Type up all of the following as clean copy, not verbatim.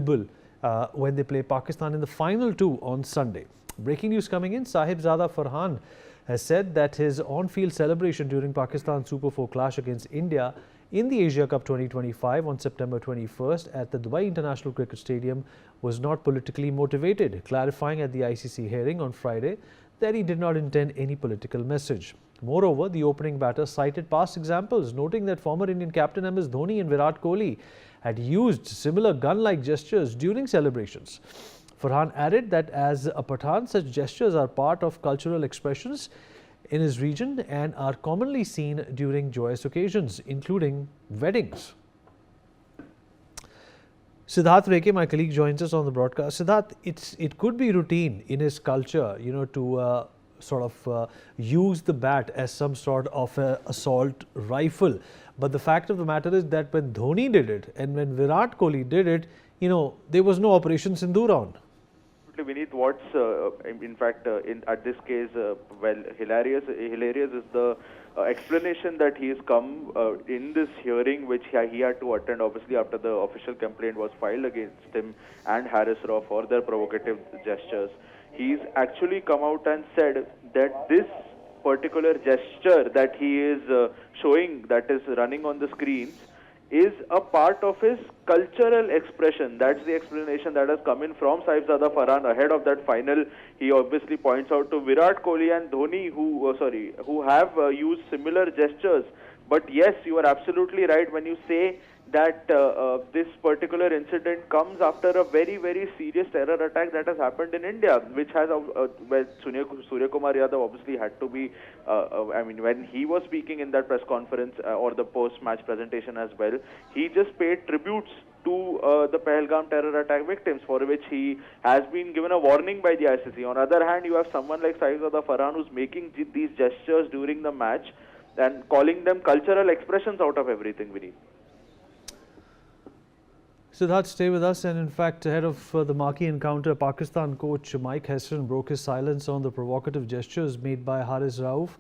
available when they play Pakistan in the final two on Sunday. Breaking news coming in, Sahibzada Farhan has said that his on-field celebration during Pakistan's Super 4 clash against India in the Asia Cup 2025 on September 21st at the Dubai International Cricket Stadium was not politically motivated, clarifying at the ICC hearing on Friday that he did not intend any political message. Moreover, the opening batter cited past examples, noting that former Indian captain MS Dhoni and Virat Kohli had used similar gun-like gestures during celebrations. Farhan added that as a Pathan, such gestures are part of cultural expressions in his region and are commonly seen during joyous occasions, including weddings. Siddharth Reke, my colleague, joins us on the broadcast. Siddharth, it could be routine in his culture, to use the bat as some sort of an assault rifle. But the fact of the matter is that when Dhoni did it and when Virat Kohli did it, there was no Operation Sindoor on. Vineet, what's in fact at this case hilarious is the explanation that he has come in this hearing, which he had to attend obviously after the official complaint was filed against him and Haris Rauf for their provocative gestures. He's actually come out and said that this particular gesture that he is showing, that is running on the screens, is a part of his cultural expression. That's the explanation that has come in from Sahibzada Farhan ahead of that final. He obviously points out to Virat Kohli and Dhoni who have used similar gestures. But yes, you are absolutely right when you say that this particular incident comes after a very, very serious terror attack that has happened in India, which has, where Surya Kumar Yadav obviously had to be, when he was speaking in that press conference or the post-match presentation as well, he just paid tributes to the Pahalgam terror attack victims, for which he has been given a warning by the ICC. On the other hand, you have someone like Sahibzada Farhan who's making these gestures during the match and calling them cultural expressions out of everything, Vineet. Siddharth, stay with us. And in fact, ahead of the marquee encounter, Pakistan coach Mike Hesson broke his silence on the provocative gestures made by Haris Rauf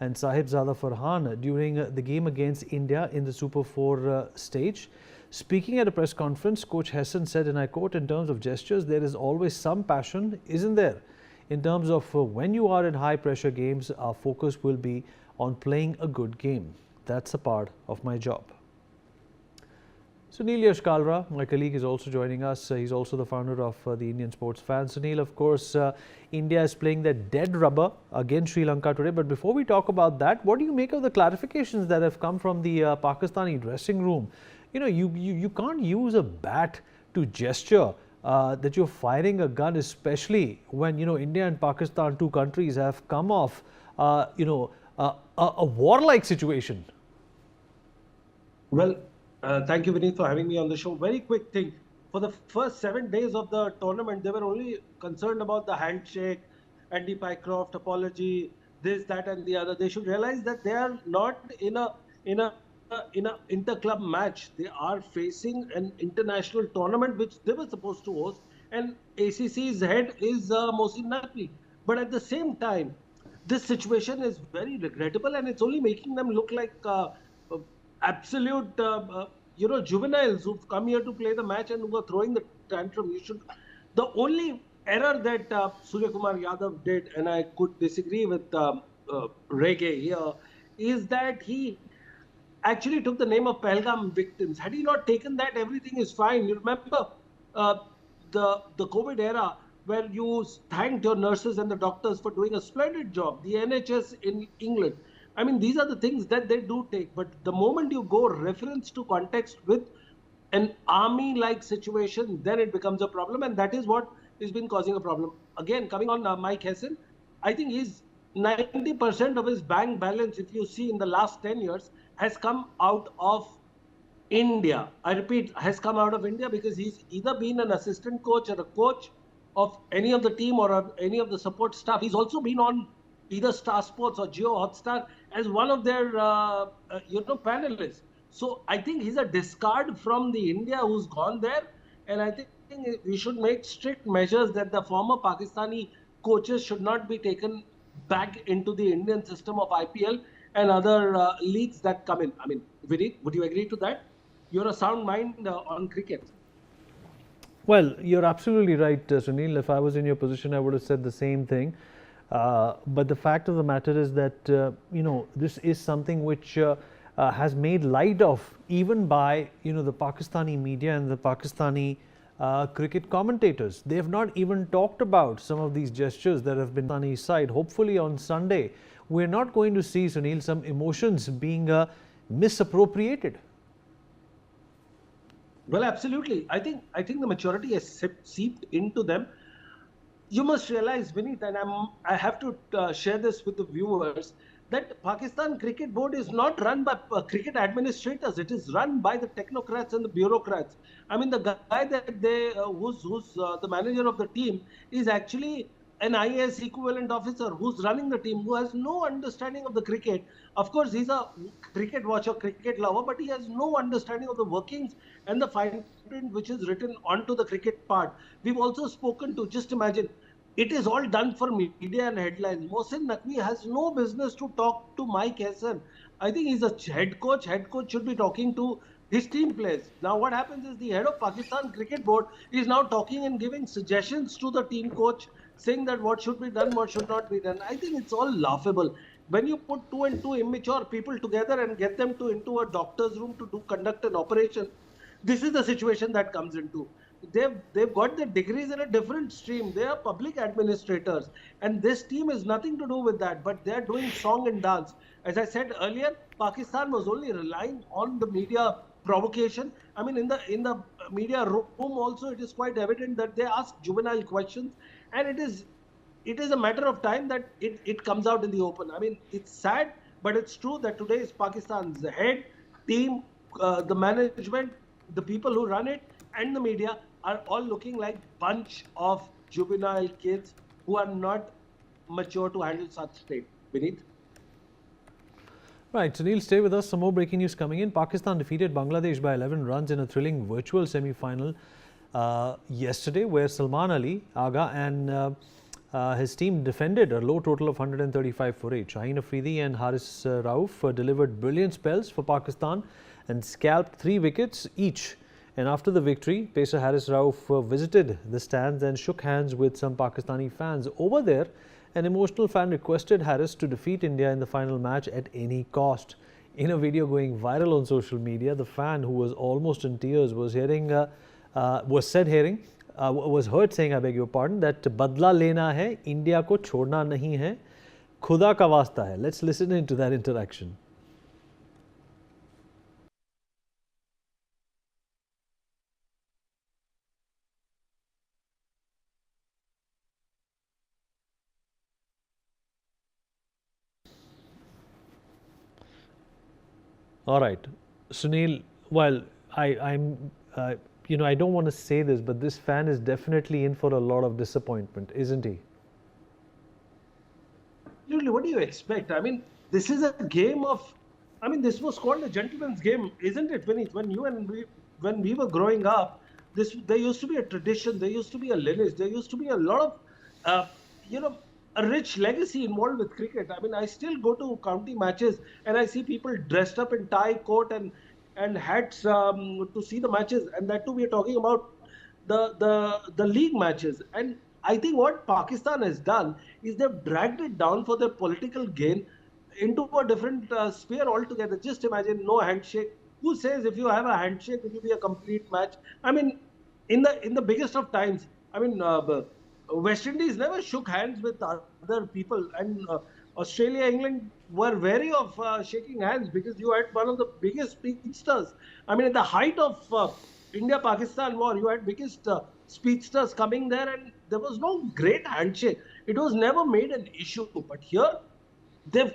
and Sahibzada Farhan during the game against India in the Super 4 stage. Speaking at a press conference, Coach Hesson said, and I quote, "In terms of gestures, there is always some passion, isn't there? In terms of when you are in high-pressure games, our focus will be on playing a good game. That's a part of my job." Sunil Yash Kalra, my colleague, is also joining us. He's also the founder of the Indian Sports Fan. Sunil, of course, India is playing their dead rubber against Sri Lanka today. But before we talk about that, what do you make of the clarifications that have come from the Pakistani dressing room? You can't use a bat to gesture that you're firing a gun, especially when, India and Pakistan, two countries, have come off, a warlike situation. Well, thank you, Vineet, for having me on the show. Very quick thing. For the first 7 days of the tournament, they were only concerned about the handshake, Andy Pycroft apology, this, that, and the other. They should realize that they are not in a inter-club match. They are facing an international tournament which they were supposed to host, and ACC's head is Mohsin Naqvi. But at the same time, this situation is very regrettable, and it's only making them look like absolute juveniles who've come here to play the match and who are throwing the tantrum. The only error that Surya Kumar Yadav did, and I could disagree with Rege here, is that he actually took the name of Pahalgam victims. Had he not taken that, everything is fine. You remember the COVID era, where you thanked your nurses and the doctors for doing a splendid job. The NHS in England. I mean, these are the things that they do take. But the moment you go reference to context with an army-like situation, then it becomes a problem. And that is what has been causing a problem. Again, coming on Mike Hesson, I think he's 90% of his bank balance, if you see in the last 10 years, has come out of India. I repeat, has come out of India because he's either been an assistant coach or a coach of any of the team or any of the support staff. He's also been on either Star Sports or Jio Hotstar as one of their panelists. So I think he's a discard from the India who's gone there, and I think we should make strict measures that the former Pakistani coaches should not be taken back into the Indian system of IPL and other leagues that come in. I mean, Vineet, would you agree to that? You're a sound mind on cricket. Well, you're absolutely right, Sunil. If I was in your position, I would have said the same thing. But the fact of the matter is that, this is something which has made light of even by, the Pakistani media and the Pakistani cricket commentators. They have not even talked about some of these gestures that have been on his side. Hopefully on Sunday, we're not going to see, Sunil, some emotions being misappropriated. Well, absolutely. I think the maturity has seeped into them. You must realize, Vineet, and I have to share this with the viewers, that Pakistan Cricket Board is not run by cricket administrators. It is run by the technocrats and the bureaucrats. I mean, the guy that who's the manager of the team is actually an IAS equivalent officer who's running the team, who has no understanding of the cricket. Of course, he's a cricket watcher, cricket lover, but he has no understanding of the workings and the fine print which is written onto the cricket part. We've also spoken to, just imagine, it is all done for media and headlines. Mohsin Naqvi has no business to talk to Mike Hassan. I think he's a head coach. Head coach should be talking to his team players. Now what happens is the head of Pakistan Cricket Board is now talking and giving suggestions to the team coach, saying that what should be done, what should not be done. I think it's all laughable. When you put two and two immature people together and get them to into a doctor's room to conduct an operation, this is the situation that comes into. They've got their degrees in a different stream. They are public administrators, and this team is nothing to do with that. But they are doing song and dance. As I said earlier, Pakistan was only relying on the media provocation. I mean, in the media room also, it is quite evident that they ask juvenile questions, and it is a matter of time that it comes out in the open. I mean, it's sad, but it's true that today is Pakistan's head team, the management, the people who run it, and the media are all looking like bunch of juvenile kids who are not mature to handle such state. Beneath. Right, Sunil, stay with us. Some more breaking news coming in. Pakistan defeated Bangladesh by 11 runs in a thrilling virtual semi-final yesterday, where Salman Ali Agha and his team defended a low total of 135 for 8. Shaheen Afridi and Haris Rauf delivered brilliant spells for Pakistan and scalped 3 wickets each. And after the victory, pacer Haris Rauf visited the stands and shook hands with some Pakistani fans. Over there, an emotional fan requested Haris to defeat India in the final match at any cost. In a video going viral on social media, the fan, who was almost in tears, was heard saying, I beg your pardon, that badla lena hai, India ko chhodna nahi hai, khuda ka wasta hai. Let's listen into that interaction. All right, Sunil. Well, I don't want to say this, but this fan is definitely in for a lot of disappointment, isn't he? Absolutely. What do you expect? I mean, this is a game of. I mean, this was called a gentleman's game, isn't it, Vineet? When we were growing up, there used to be a tradition. There used to be a lineage. There used to be a lot of, uh, you know, a rich legacy involved with cricket. I mean, I still go to county matches and I see people dressed up in tie, coat, and hats to see the matches. And that too, we are talking about the league matches. And I think what Pakistan has done is they've dragged it down for their political gain into a different sphere altogether. Just imagine no handshake. Who says if you have a handshake, it will be a complete match? I mean, in the biggest of times, I mean, West Indies never shook hands with other people, and Australia, England were wary of shaking hands because you had one of the biggest speedsters. I mean, at the height of India-Pakistan war, you had biggest speedsters coming there, and there was no great handshake. It was never made an issue. But here, they've,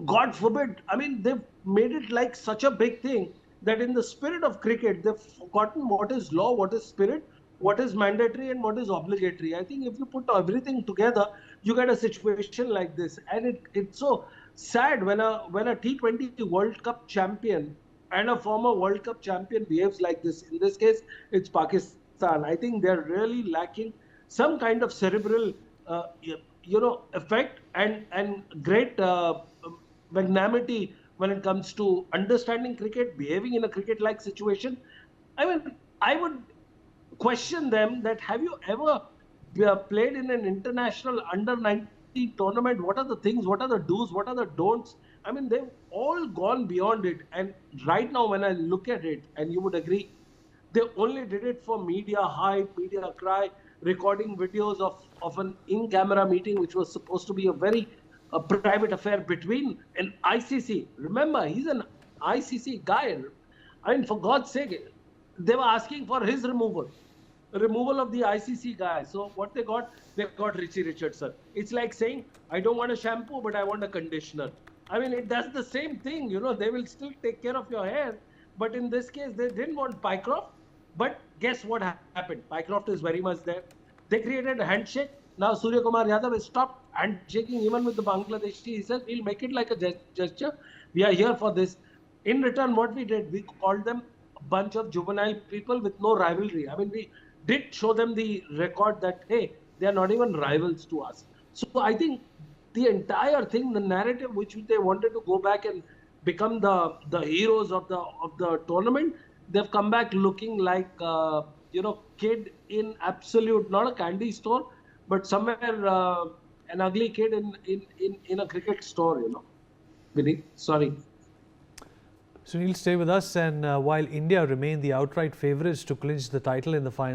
God forbid, I mean, they've made it like such a big thing that in the spirit of cricket, they've forgotten what is law, what is spirit, what is mandatory, and what is obligatory. I think if you put everything together, you get a situation like this. And it's so sad when a T20 World Cup champion and a former World Cup champion behaves like this. In this case, it's Pakistan. I think they're really lacking some kind of cerebral, effect and great magnanimity when it comes to understanding cricket, behaving in a cricket-like situation. I mean, I would question them that have you ever played in an international under-19 tournament? What are the things? What are the do's? What are the don'ts? I mean, they've all gone beyond it. And right now, when I look at it, and you would agree, they only did it for media hype, media cry, recording videos of an in-camera meeting, which was supposed to be a very private affair between an ICC. Remember, he's an ICC guy. I mean, for God's sake, they were asking for his removal of the ICC guy. So what they got Richie Richardson. It's like saying, I don't want a shampoo, but I want a conditioner. I mean, it does the same thing. You know, they will still take care of your hair. But in this case, they didn't want Pycroft. But guess what happened? Pycroft is very much there. They created a handshake. Now Surya Kumar Yadav has stopped handshaking even with the Bangladeshi. He says, we'll make it like a gesture. We are here for this. In return, what we did, we called them a bunch of juvenile people with no rivalry. I mean, we did show them the record that, hey, they are not even rivals to us. So I think the entire thing, the narrative which they wanted to go back and become the heroes of the tournament, they've come back looking like kid in absolute, not a candy store, but somewhere an ugly kid in a cricket store. Vineet, sorry. Sunil, stay with us. And while India remain the outright favourites to clinch the title in the final.